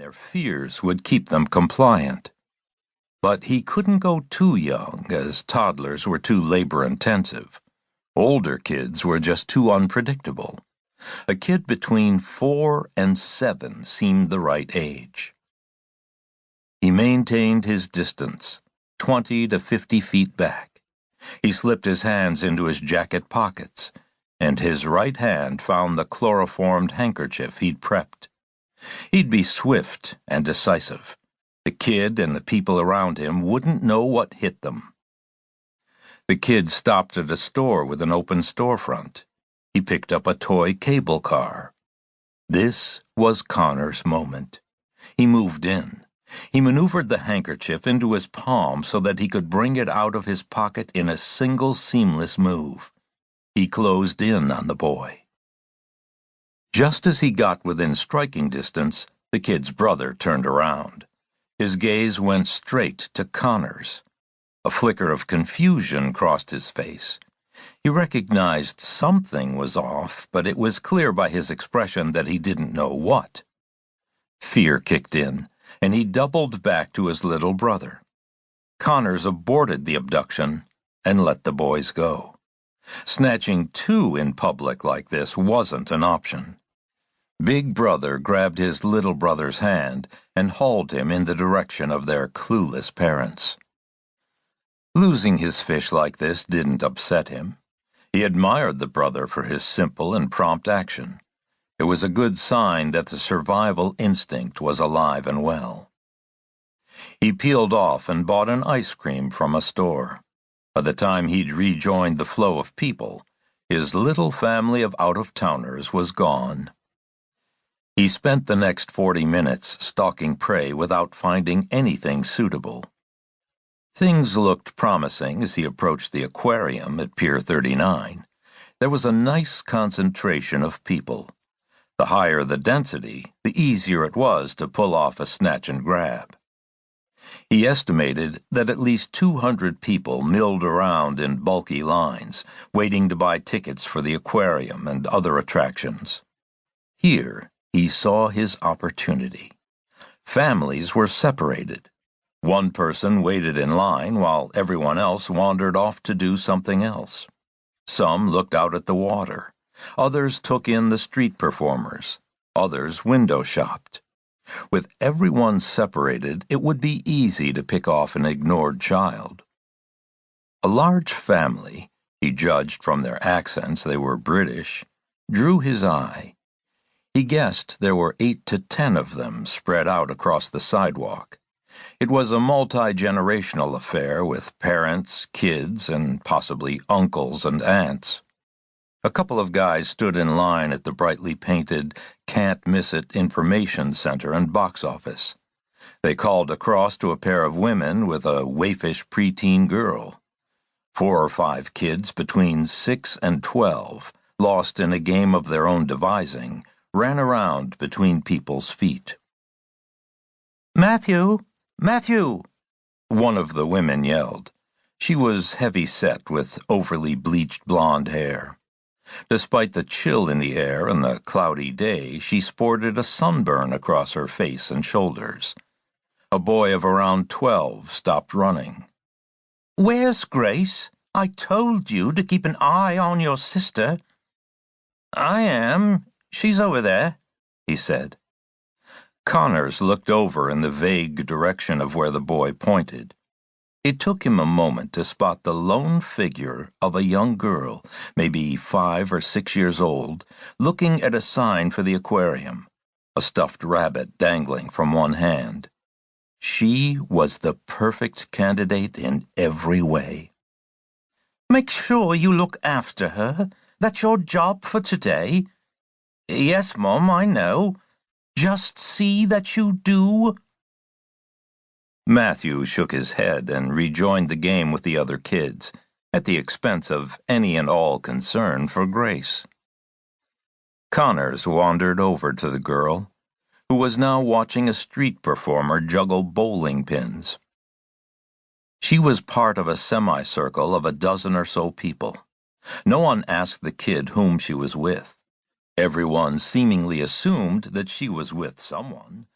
their fears would keep them compliant. But he couldn't go too young, as toddlers were too labor-intensive. Older kids were just too unpredictable. A kid between 4 and 7 seemed the right age. He maintained his distance, 20 to 50 feet back. He slipped his hands into his jacket pockets, and his right hand found the chloroformed handkerchief he'd prepped. He'd be swift and decisive. The kid and the people around him wouldn't know what hit them. The kid stopped at a store with an open storefront. He picked up a toy cable car. This was Connor's moment. He moved in. He maneuvered the handkerchief into his palm so that he could bring it out of his pocket in a single seamless move. He closed in on the boy. Just as he got within striking distance, the kid's brother turned around. His gaze went straight to Connor's. A flicker of confusion crossed his face. He recognized something was off, but it was clear by his expression that he didn't know what. Fear kicked in, and he doubled back to his little brother. Connors aborted the abduction and let the boys go. Snatching two in public like this wasn't an option. Big Brother grabbed his little brother's hand and hauled him in the direction of their clueless parents. Losing his fish like this didn't upset him. He admired the brother for his simple and prompt action. It was a good sign that the survival instinct was alive and well. He peeled off and bought an ice cream from a store. By the time he'd rejoined the flow of people, his little family of out-of-towners was gone. He spent the next 40 minutes stalking prey without finding anything suitable. Things looked promising as he approached the aquarium at Pier 39. There was a nice concentration of people. The higher the density, the easier it was to pull off a snatch and grab. He estimated that at least 200 people milled around in bulky lines, waiting to buy tickets for the aquarium and other attractions. Here, he saw his opportunity. Families were separated. One person waited in line while everyone else wandered off to do something else. Some looked out at the water. Others took in the street performers. Others window shopped. With everyone separated, it would be easy to pick off an ignored child. A large family, he judged from their accents they were British, drew his eye. He guessed there were 8 to 10 of them spread out across the sidewalk. It was a multi-generational affair with parents, kids, and possibly uncles and aunts. A couple of guys stood in line at the brightly painted Can't Miss It information center and box office. They called across to a pair of women with a waifish preteen girl. 4 or 5 kids between 6 and 12, lost in a game of their own devising, ran around between people's feet. "Matthew! Matthew!" one of the women yelled. She was heavy-set with overly bleached blonde hair. Despite the chill in the air and the cloudy day, she sported a sunburn across her face and shoulders. A boy of around 12 stopped running. "Where's Grace? I told you to keep an eye on your sister." "I am. She's over there," he said. Connors looked over in the vague direction of where the boy pointed. It took him a moment to spot the lone figure of a young girl, maybe 5 or 6 years old, looking at a sign for the aquarium, a stuffed rabbit dangling from one hand. She was the perfect candidate in every way. "Make sure you look after her. That's your job for today." "Yes, Mom, I know." "Just see that you do." Matthew shook his head and rejoined the game with the other kids, at the expense of any and all concern for Grace. Connors wandered over to the girl, who was now watching a street performer juggle bowling pins. She was part of a semicircle of a dozen or so people. No one asked the kid whom she was with. Everyone seemingly assumed that she was with someone,